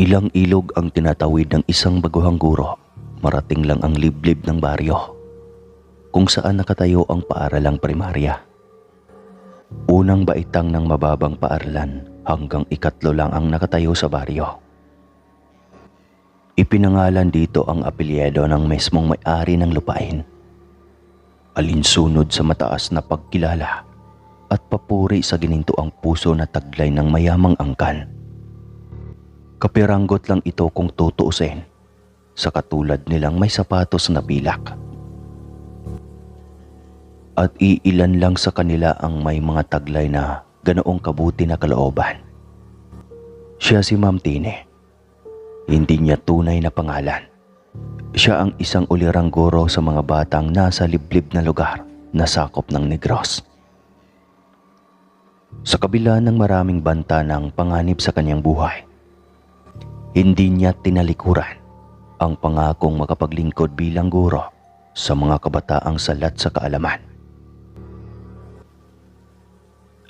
Ilang ilog ang tinatawid ng isang baguhang guro, marating lang ang liblib ng baryo, kung saan nakatayo ang paaralang primarya. Unang baitang ng mababang paaralan hanggang ikatlo lang ang nakatayo sa baryo. Ipinangalan dito ang apelyido ng mesmong may-ari ng lupain. Alinsunod sa mataas na pagkilala at papuri sa ginintuang puso na taglay ng mayamang angkan. Kapiranggot lang ito kung tutuusin, sa katulad nilang may sapatos na pilak. At iilan lang sa kanila ang may mga taglay na ganoong kabuti na kalooban. Siya si Ma'am Tine. Hindi niya tunay na pangalan. Siya ang isang ulirang guro sa mga batang nasa liblib na lugar na sakop ng Negros. Sa kabila ng maraming banta ng panganib sa kanyang buhay, hindi niya tinalikuran ang pangakong makapaglingkod bilang guro sa mga kabataang salat sa kaalaman.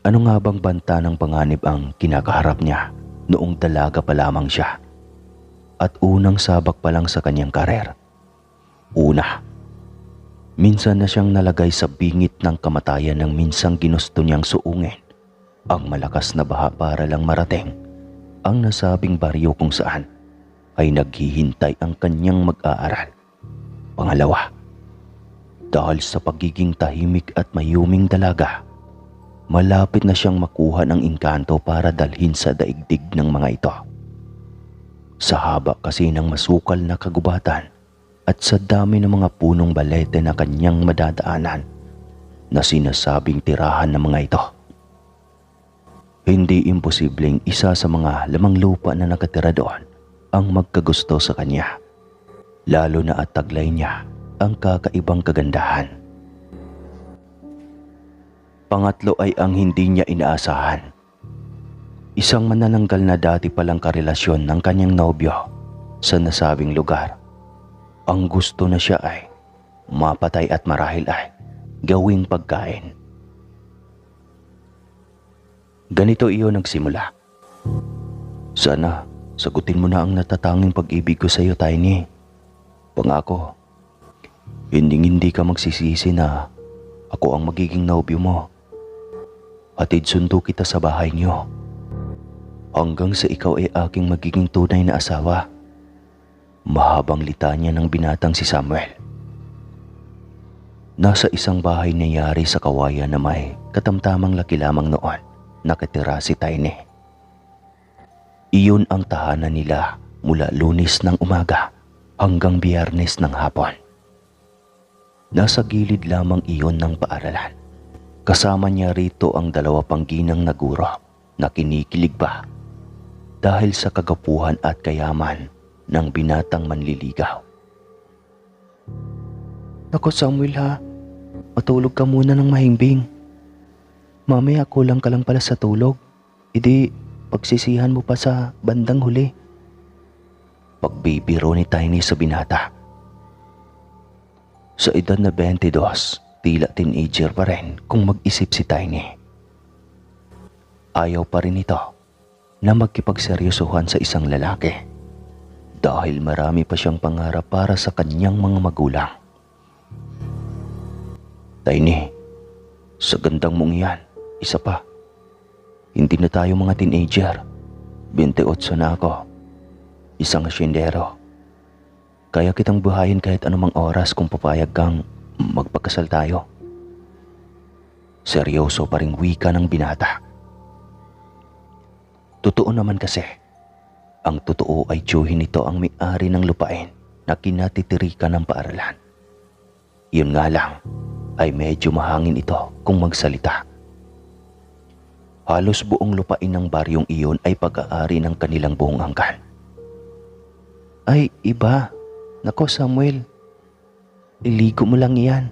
Ano nga bang banta ng panganib ang kinakaharap niya noong dalaga pa lamang siya at unang sabak pa lang sa kanyang karer? Una, minsan na siyang nalagay sa bingit ng kamatayan nang minsang ginusto niyang suungin ang malakas na baha para lang marating ang nasabing baryo kung saan ay naghihintay ang kanyang mag-aaral. Pangalawa, dahil sa pagiging tahimik at mayuming dalaga, malapit na siyang makuha ng engkanto para dalhin sa daigdig ng mga ito. Sa haba kasi ng masukal na kagubatan at sa dami ng mga punong balete na kanyang madadaanan na sinasabing tirahan ng mga ito, hindi imposibleng isa sa mga lamang lupa na nakatira doon ang magkagusto sa kanya, lalo na at taglay niya ang kakaibang kagandahan. Pangatlo ay ang hindi niya inaasahan. Isang manananggal na dati palang karelasyon ng kanyang nobyo sa nasabing lugar. Ang gusto na siya ay mapatay at marahil ay gawing pagkain. Ganito iyon nagsimula. Sana sagutin mo na ang natatanging pag-ibig ko sa iyo, Tiny. Pangako, hindi ka magsisisi na ako ang magiging nobyo mo. Hatid sundo kita sa bahay niyo hanggang sa ikaw ay aking magiging tunay na asawa. Mahabang litanya ng binatang si Samuel. Nasa isang bahay nangyari sa kawayan na may katamtamang laki lamang noon nakatira si Tiny. Iyon ang tahanan nila mula Lunes ng umaga hanggang Biyernes ng hapon. Nasa gilid lamang iyon ng paaralan. Kasama niya rito ang dalawa pang ginang na guro na kinikilig pa dahil sa kagapuhan at kayaman ng binatang manliligaw. Naku Samuel ha, matulog ka muna ng mahimbing. Mamaya kulang ka lang pala sa tulog. Idi pagsisihan mo pa sa bandang huli. Pagbibiro ni Tiny sa binata. Sa edad na 22, tila teenager pa rin kung mag-isip si Tiny. Ayaw pa rin ito na magkipagseryosohan sa isang lalaki dahil marami pa siyang pangarap para sa kanyang mga magulang. Tiny, sa gandang mong yan, isa pa. Hindi na tayo mga teenager. 28 na ako. Isang asyendero. Kaya kitang buhayin kahit anumang oras kung papayag kang magpakasal tayo. Seryoso pa ring wika ng binata. Totoo naman kasi. Ang totoo ay tiyuhin nito ang may-ari ng lupain na kinatitirikan ng paaralan. Yun nga lang, ay medyo mahangin ito kung magsalita. Halos buong lupain ng baryong iyon ay pag-aari ng kanilang buong angkan. Ay, iba. Nako Samuel, iligo mo lang iyan.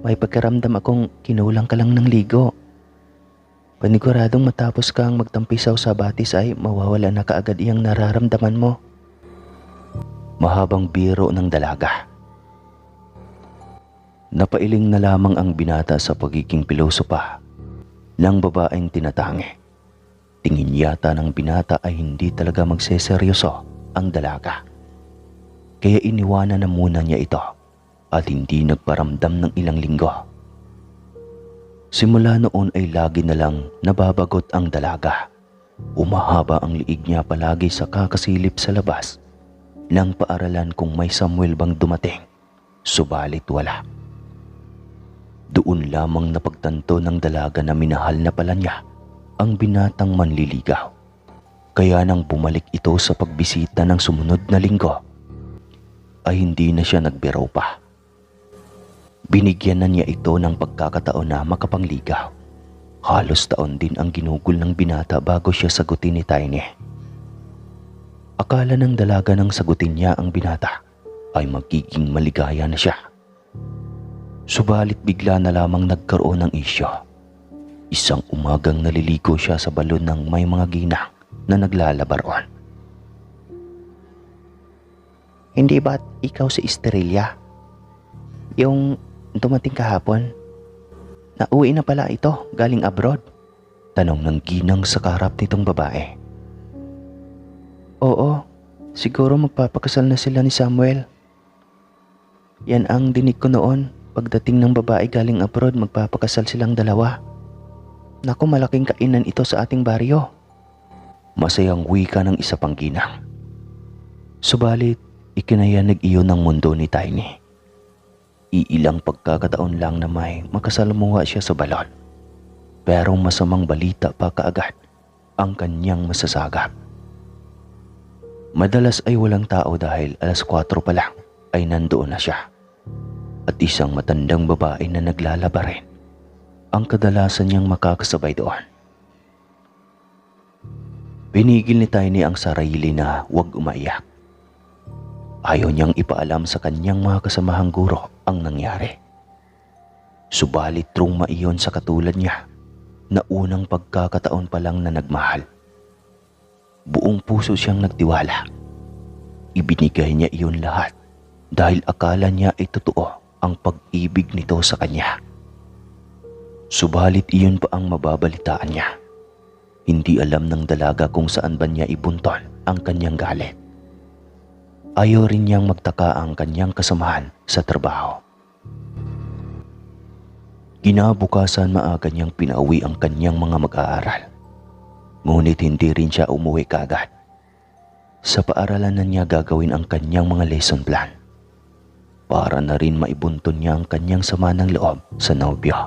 May pagkaramdam akong kinulang ka lang ng ligo. Paniguradong matapos kang magtampisaw sa batis ay mawawala na kaagad iyang nararamdaman mo. Mahabang biro ng dalaga. Napailing na lamang ang binata sa pagiging pilosopa ng babaeng tinatangi. Tingin yata ng binata ay hindi talaga magseseryoso ang dalaga. Kaya iniwanan na muna niya ito at hindi nagparamdam ng ilang linggo. Simula noon ay lagi na lang nababagot ang dalaga. Umahaba ang liig niya palagi sa kakasilip sa labas ng paaralan kung may Samuel bang dumating, subalit wala. Doon lamang napagtanto ng dalaga na minahal na pala niya ang binatang manliligaw. Kaya nang bumalik ito sa pagbisita ng sumunod na linggo, ay hindi na siya nagbiro pa. Binigyan na niya ito ng pagkakataon na makapangligaw. Halos taon din ang ginugol ng binata bago siya sagutin ni Tiny. Akala ng dalaga nang sagutin niya ang binata ay magiging maligaya na siya. Subalit bigla na lamang nagkaroon ng isyo. Isang umagang naliligo siya sa balon ng may mga ginang na naglalabaron. Hindi ba't ikaw si Estrella? Yung dumating kahapon? Nauwi na pala ito galing abroad? Tanong ng ginang sa kaharap nitong babae. Oo, siguro magpapakasal na sila ni Samuel. Yan ang dinig ko noon. Pagdating ng babae galing abroad, magpapakasal silang dalawa. Naku, malaking kainan ito sa ating baryo. Masayang wika ng isa pang ginang. Subalit, ikinayanig iyon ng mundo ni Tiny. Iilang pagkakataon lang na may makasalamuha siya sa balon. Pero masamang balita pa kaagad ang kanyang masasagap. Madalas ay walang tao dahil 4:00 pa lang ay nandoon na siya. At isang matandang babae na naglalaba rin ang kadalasan niyang makakasabay doon. Pinigil ni Tiny ang sarili na huwag umaiyak. Ayaw niyang ipaalam sa kanyang mga kasamahang guro ang nangyari. Subalit truma iyon sa katulad niya na unang pagkakataon pa lang na nagmahal. Buong puso siyang nagtiwala. Ibinigay niya iyon lahat dahil akala niya ay totoo ang pag-ibig nito sa kanya. Subalit iyon pa ang mababalitaan niya. Hindi alam ng dalaga kung saan ba niya ibuntol ang kanyang galit. Ayaw rin niyang magtaka ang kanyang kasamahan sa trabaho. Kinabukasan maaga niyang pinauwi ang kanyang mga mag-aaral. Ngunit hindi rin siya umuwi kaagad. Sa paaralan na niya gagawin ang kanyang mga lesson plan. Para na rin maibunton niya ang kanyang sama ng loob sa nobyo.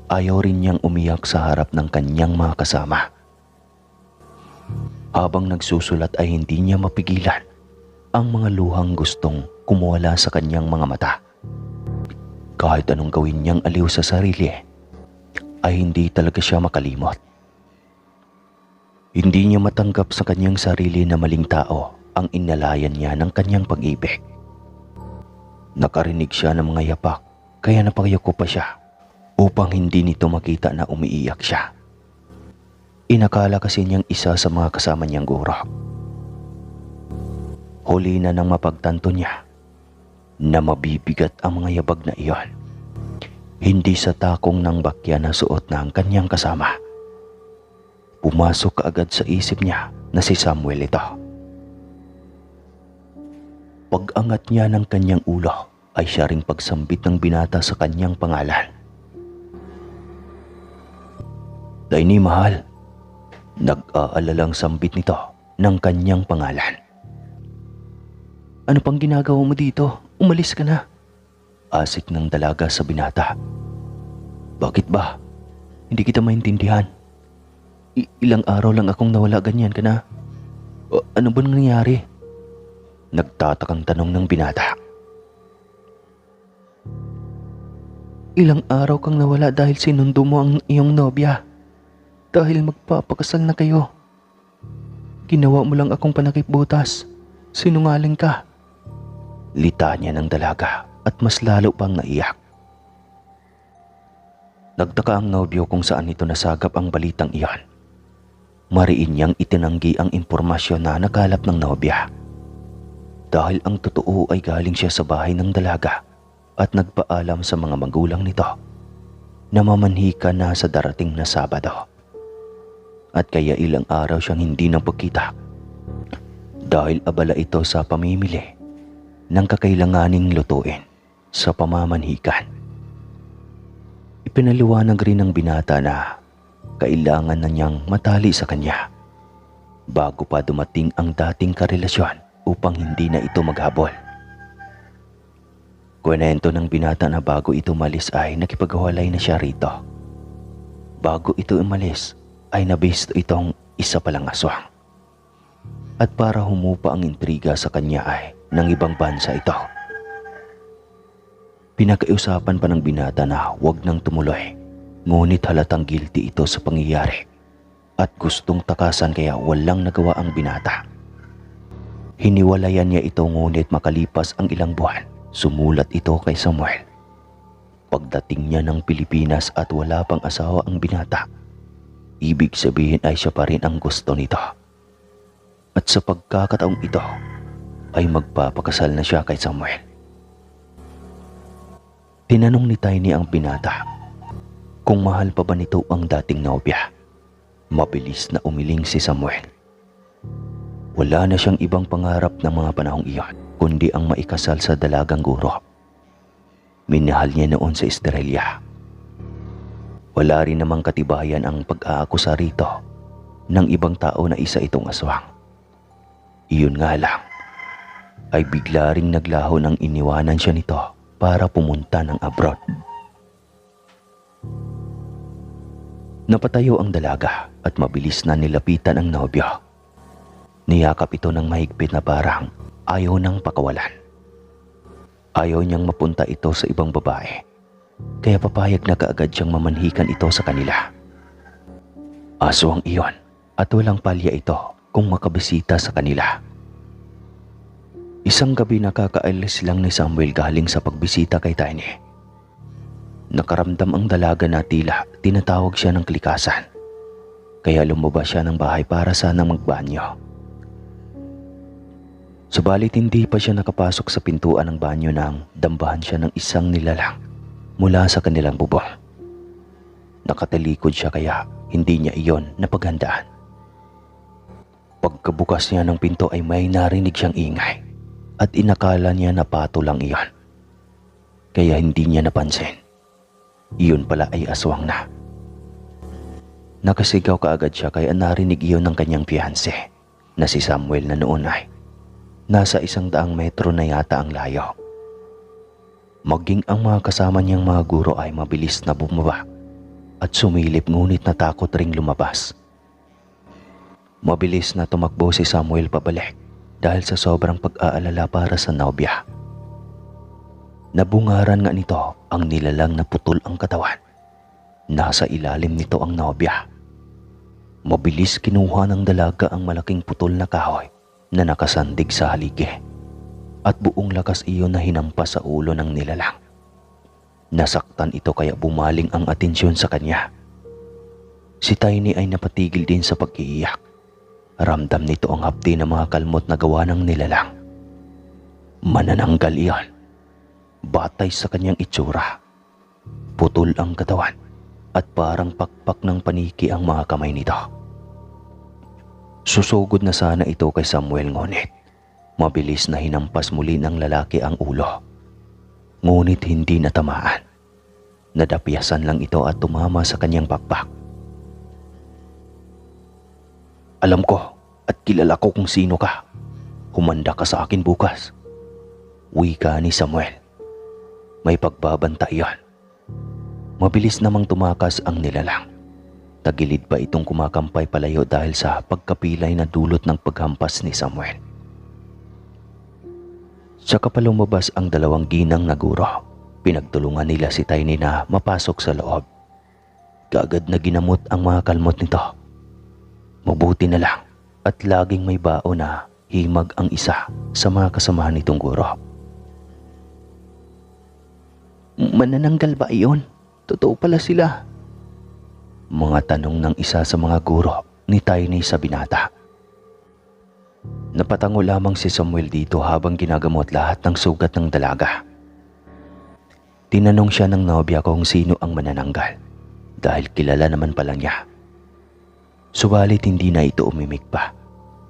Ayaw rin niyang umiyak sa harap ng kanyang mga kasama. Habang nagsusulat ay hindi niya mapigilan ang mga luhang gustong kumuwala sa kanyang mga mata. Kahit anong gawin niyang aliw sa sarili, ay hindi talaga siya makalimot. Hindi niya matanggap sa kanyang sarili na maling tao ang inalayan niya ng kanyang pag-ibig. Nakarinig siya ng mga yapak kaya napakayuko pa siya upang hindi nito makita na umiiyak siya. Inakala kasi niyang isa sa mga kasama niyang guro. Huli na nang mapagtanto niya na mabibigat ang mga yabag na iyon. Hindi sa takong ng bakya na suot na ang kanyang kasama. Pumasok kaagad sa isip niya na si Samuel ito. Pag-angat niya ng kanyang ulo ay siya ring pagsambit ng binata sa kanyang pangalan. Tiny, mahal. Nag-aalalang sambit nito ng kanyang pangalan. Ano pang ginagawa mo dito? Umalis ka na. Asik ng dalaga sa binata. Bakit ba? Hindi kita maintindihan. Ilang araw lang akong nawala, ganyan ka na. Ano ba nangyari? Nagtatakang tanong ng binata. Ilang araw kang nawala dahil sinundo mo ang iyong nobya. Dahil magpapakasal na kayo. Ginawa mo lang akong panakipbutas. Sinungaling ka. Litanya ng dalaga at mas lalo pang naiyak. Nagtaka ang nobyo kung saan ito nasagap ang balitang iyon. Mariin niyang itinanggi ang impormasyon na nakalap ng nobya. Dahil ang totoo ay galing siya sa bahay ng dalaga at nagpaalam sa mga magulang nito na mamanhika na sa darating na Sabado. at kaya ilang araw siyang hindi napagkita dahil abala ito sa pamimili ng kakailanganing lutuin sa pamamanhikan. Ipinaliwanag rin ng binata na kailangan na niyang matali sa kanya bago pa dumating ang dating karelasyon upang hindi na ito maghabol. Kwento ng binata na bago ito umalis ay nakipaghiwalay na siya rito. Bago ito umalis ay nabisto itong isa palang aswang. At para humupa ang intriga sa kanya ay ng ibang bansa ito. Pinag-iusapan pa ng binata na huwag nang tumuloy, ngunit halatang guilty ito sa pangyayari at gustong takasan kaya walang nagawa ang binata. Hiniwalayan niya ito ngunit makalipas ang ilang buwan, sumulat ito kay Samuel. Pagdating niya ng Pilipinas at wala pang asawa ang binata, ibig sabihin ay siya pa rin ang gusto nito. At sa pagkakataong ito ay magpapakasal na siya kay Samuel. Tinanong ni Tiny ang binata kung mahal pa ba nito ang dating nobya. Mabilis na umiling si Samuel. Wala na siyang ibang pangarap ng mga panahong iyon kundi ang maikasal sa dalagang guro. Minahal niya noon sa Estrella. Wala rin namang katibayan ang pag-aakusa rito ng ibang tao na isa itong aswang. Iyon nga lang ay bigla ring naglaho nang iniwanan siya nito para pumunta ng abroad. Napatayo ang dalaga at mabilis na nilapitan ang nobyo. Niyakap ito ng mahigpit na parang ayaw nang pakawalan. Ayaw niyang mapunta ito sa ibang babae, kaya papayag na kaagad siyang mamanhikan ito sa kanila. Aswang iyon at walang palya ito kung makabisita sa kanila. Isang gabi nakakaalis lang ni Samuel galing sa pagbisita kay Tiny. Nakaramdam ang dalaga na tila tinatawag siya ng kalikasan, kaya lumabas siya ng bahay para sanang magbanyo. Subalit hindi pa siya nakapasok sa pintuan ng banyo nang dambahan siya ng isang nilalang mula sa kanilang bubong. Nakatalikod siya kaya hindi niya iyon napaghandaan. Pagkabukas niya ng pinto ay may narinig siyang ingay at inakala niya na pato lang iyon. Kaya hindi niya napansin. Iyon pala ay aswang na. Nakasigaw kaagad siya kaya narinig iyon ng kanyang fiancé na si Samuel na noon ay nasa 100 metro na yata ang layo. Maging ang mga kasama niyang mga guro ay mabilis na bumaba at sumilip ngunit natakot ring lumabas. Mabilis na tumakbo si Samuel pabalik dahil sa sobrang pag-aalala para sa nobya. Nabungaran nga nito ang nilalang na putol ang katawan. Nasa ilalim nito ang nobya. Mabilis kinuha ng dalaga ang malaking putol na kahoy na nakasandig sa haligi at buong lakas iyon na hinampas sa ulo ng nilalang. Nasaktan ito kaya bumaling ang atensyon sa kanya. Si Tiny ay napatigil din sa pag-iiyak. Ramdam nito ang hapdi ng mga kalmot na gawa ng nilalang. Manananggal iyon. Batay sa kanyang itsura. Putol ang katawan at parang pakpak ng paniki ang mga kamay nito. Susugod na sana ito kay Samuel ngunit mabilis na hinampas muli ng lalaki ang ulo. Ngunit hindi natamaan. Nadapyasan lang ito at tumama sa kanyang pakpak. Alam ko at kilala ko kung sino ka. Humanda ka sa akin bukas. Wika ni Samuel. May pagbabanta iyon. Mabilis namang tumakas ang nilalang. Tagilid pa itong kumakampay palayo dahil sa pagkapilay na dulot ng paghampas ni Samuel. Saka pa lumabas ang dalawang ginang na guro. Pinagtulungan nila si Tiny na mapasok sa loob. Kaagad na ginamot ang mga kalmot nito. Mabuti na lang at laging may bao na himag ang isa sa mga kasamahan nitong guro. Manananggal ba iyon? Totoo pala sila. Mga tanong ng isa sa mga guro ni Tiny sa binata. Napatango lamang si Samuel dito habang ginagamot lahat ng sugat ng dalaga. Tinanong siya ng nobya kung sino ang manananggal dahil kilala naman pala niya. Subalit hindi na ito umimik pa,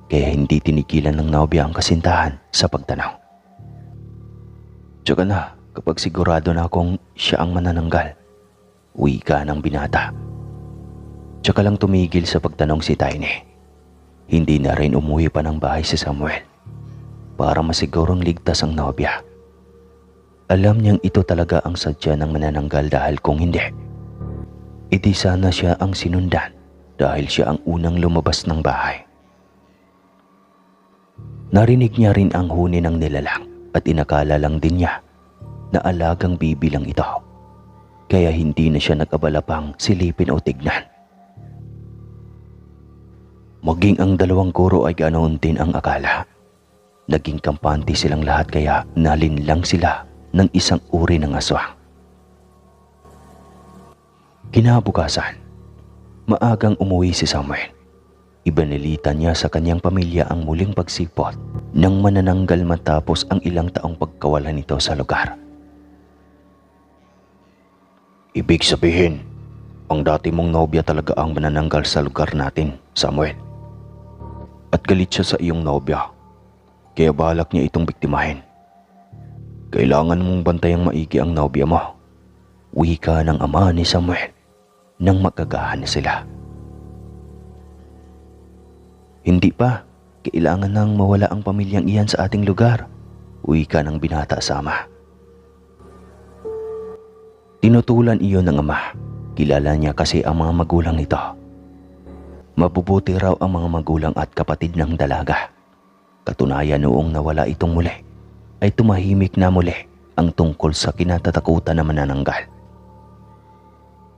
kaya hindi tinigilan ng nobya ang kasintahan sa pagtanaw. Tsaka na kapag sigurado na akong siya ang manananggal, wika ng binata. Tsaka lang tumigil sa pagtanong si Tiny. Hindi na rin umuwi pa ng bahay si Samuel para masigurong ligtas ang nobya. Alam niyang ito talaga ang sadya ng manananggal dahil kung hindi, edi sana siya ang sinundan dahil siya ang unang lumabas ng bahay. Narinig niya rin ang huni ng nilalang at inakala lang din niya na alagang bibilang ito. Kaya hindi na siya nag-abala pang silipin o tignan. Maging ang dalawang guro ay ganoon din ang akala. Naging kampante silang lahat kaya nalinlang sila ng isang uri ng aswang. Kinabukasan, maagang umuwi si Samuel. Ibanilita niya sa kanyang pamilya ang muling pagsipot ng manananggal matapos ang ilang taong pagkawala nito sa lugar. Ibig sabihin, ang dati mong nobya talaga ang manananggal sa lugar natin, Samuel. At galit siya sa iyong nobya, kaya balak niya itong biktimahin. Kailangan mong bantayang maigi ang nobya mo, wika ng ama ni Samuel nang magkagahan na sila. Hindi pa, kailangan nang mawala ang pamilyang iyan sa ating lugar, wika ng binata sa ama. Tinutulan iyon ng ama, kilala niya kasi ang mga magulang nito. Mabubuti raw ang mga magulang at kapatid ng dalaga. Katunayan noong nawala itong muli, ay tumahimik na muli ang tungkol sa kinatatakutan na manananggal.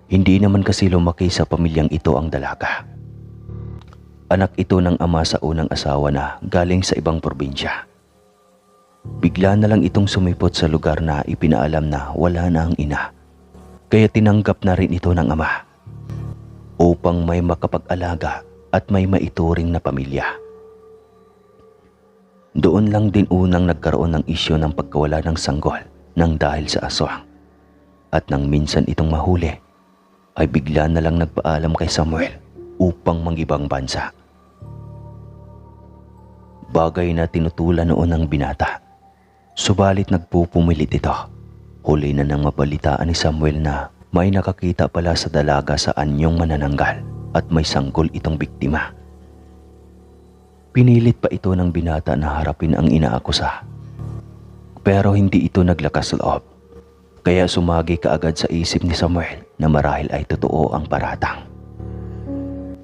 Hindi naman kasi lumaki sa pamilyang ito ang dalaga. Anak ito ng ama sa unang asawa na galing sa ibang probinsya. Bigla na lang itong sumipot sa lugar na ipinaalam na wala na ang ina. Kaya tinanggap na rin ito ng ama upang may makapag-alaga at may maituring na pamilya. Doon lang din unang nagkaroon ng isyu ng pagkawala ng sanggol nang dahil sa aswang. At nang minsan itong mahuli, ay bigla na lang nagpaalam kay Samuel upang mangibang bansa. Bagay na tinutulan noon ng binata. Subalit nagpupumilit ito. Huli na nang mabalitaan ni Samuel na may nakakita pala sa dalaga sa anyong manananggal at may sanggol itong biktima. Pinilit pa ito ng binata na harapin ang inaakusa. Pero hindi ito naglakas loob. Kaya sumagi kaagad sa isip ni Samuel na marahil ay totoo ang paratang.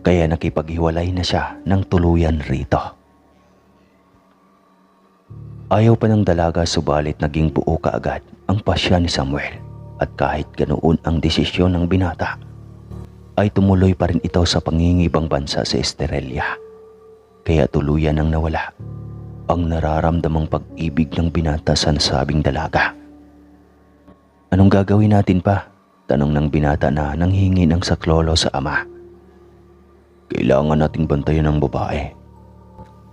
Kaya nakipaghiwalay na siya ng tuluyan rito. Ayaw pa ng dalaga subalit naging buo kaagad ang pasya ni Samuel. At kahit ganoon ang desisyon ng binata, ay tumuloy pa rin ito sa pangingibang bansa sa Estrella. Kaya tuluyan nang nawala ang nararamdamang pag-ibig ng binata sa nasabing dalaga. Anong gagawin natin pa? Tanong ng binata na nanghingi ng saklolo sa ama. Kailangan nating bantayan ang babae.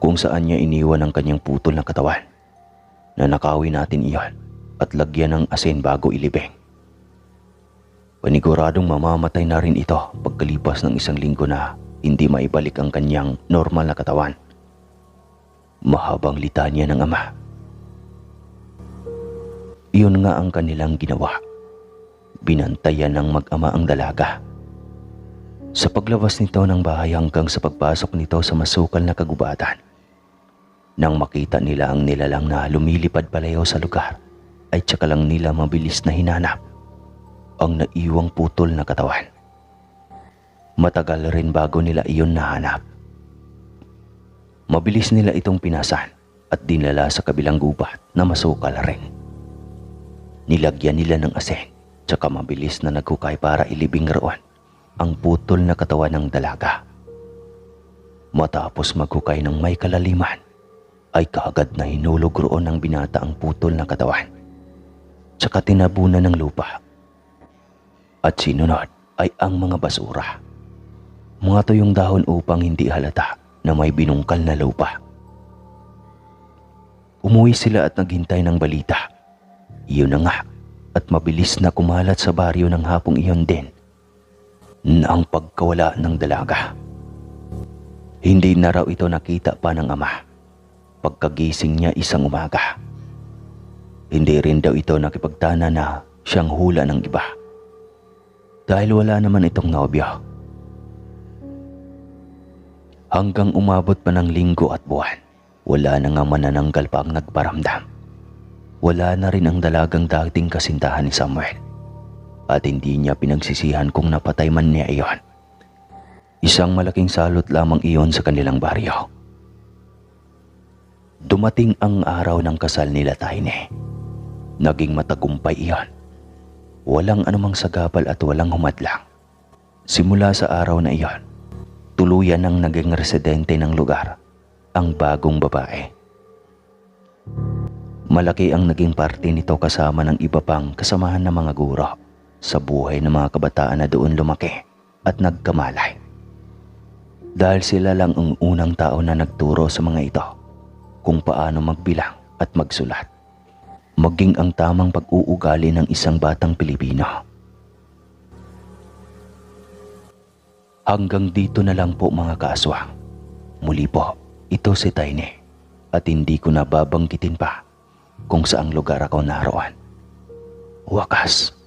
Kung saan niya iniwan ang kanyang putol na katawan. Nanakawin natin iyon at lagyan ng asin bago ilibing. Paniguradong mamamatay na rin ito pagkalipas ng 1 linggo na hindi maibalik ang kanyang normal na katawan. Mahabang litanya ng ama. Iyon nga ang kanilang ginawa. Binantayan ng mag-ama ang dalaga. Sa paglabas nito ng bahay hanggang sa pagpasok nito sa masukal na kagubatan. Nang makita nila ang nilalang na lumilipad palayo sa lugar, ay tsaka lang nila mabilis na hinanap ang naiwang putol na katawan. Matagal rin bago nila iyon nahanap. Mabilis nila itong pinasan at dinala sa kabilang gubat na masukal rin. Nilagyan nila ng asin tsaka mabilis na nagkukay para ilibing roon ang putol na katawan ng dalaga. Matapos magkukay ng may kalaliman, ay kaagad na hinulog roon ng binata ang putol na katawan. Tsaka tinabunan ng lupa. At sinunod ay ang mga basura. Mga tuyong dahon upang hindi halata na may binungkal na lupa. Umuwi sila at naghintay ng balita. Iyon na nga at mabilis na kumalat sa baryo ng hapong iyon din na ang pagkawala ng dalaga. Hindi na raw ito nakita pa ng ama pagkagising niya isang umaga. Hindi rin daw ito nakipagtana na siyang hula ng iba dahil wala naman itong nobyo. Hanggang umabot pa ng linggo at buwan, wala na nga manananggal pa ang nagparamdam. Wala na rin ang dalagang dating kasintahan ni Samuel at hindi niya pinagsisihan kung napatay man niya iyon. Isang malaking salot lamang iyon sa kanilang baryo. Dumating ang araw ng kasal nila Tiny. Naging matagumpay iyon. Walang anumang sagabal at walang humadlang. Simula sa araw na iyon, tuluyan nang naging residente ng lugar ang bagong babae. Malaki ang naging parte nito kasama ng iba pang kasamahan ng mga guro sa buhay ng mga kabataan na doon lumaki at nagkamalay. Dahil sila lang ang unang tao na nagturo sa mga ito kung paano magbilang at magsulat, maging ang tamang pag-uugali ng isang batang Pilipino. Hanggang dito na lang po mga kaaswang. Muli po, ito si Tiny at hindi ko na babanggitin pa kung saang lugar ako naroon. Wakas.